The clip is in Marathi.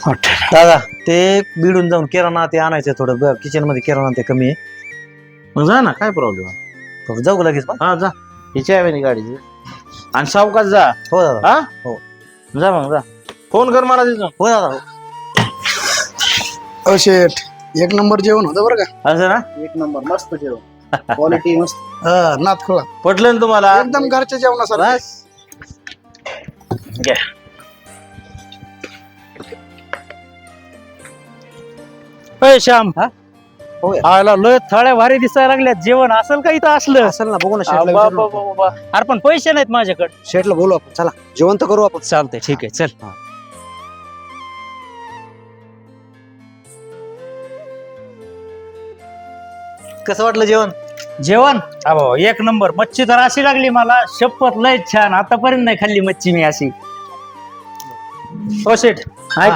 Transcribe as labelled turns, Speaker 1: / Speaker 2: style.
Speaker 1: दादा ते बिडून जाऊन किराणा ते आणायचं थोडं किचन मध्ये किराणा ते कमी आहे.
Speaker 2: मग जा ना, काय प्रॉब्लेम.
Speaker 1: जाऊ लगेच मग.
Speaker 2: हा जा, हिची आहे नाही गाडीची. आणि सावकाश जा.
Speaker 1: हो दादा.
Speaker 2: हा
Speaker 1: हो.
Speaker 2: जा मग जा, फोन कर मला तिथून.
Speaker 1: हो दादा.
Speaker 3: हो शेठ, एक नंबर जेवण होतं बरं का.
Speaker 2: असं ना,
Speaker 3: एक नंबर मस्त जेवण, क्वालिटी मस्त. नाथ खोळा
Speaker 2: पटलं ना तुम्हाला.
Speaker 3: एकदम घरच्या जेवणासारखं.
Speaker 2: बस घ्या.
Speaker 4: श्याम
Speaker 1: हो या.
Speaker 4: आला लय थळ्या भारी दिसायला लागल्या. जेवण असेल का इथं असलं?
Speaker 1: असेल ना, बघू ना शेटला विचारू ना.
Speaker 4: अरे पण पैसे नाहीत माझ्याकडे.
Speaker 1: शेटला बोलू आपण, चला जेवण तर करू आपण.
Speaker 4: चालतंय, ठीक आहे, चल.
Speaker 1: कसं वाटलं जेवण?
Speaker 4: जेवण अहो एक नंबर. मच्छी तर अशी लागली मला, शपथ लय छान. आतापर्यंत नाही खाल्ली मच्छी मी अशी. हो शेठ, ऐका ना,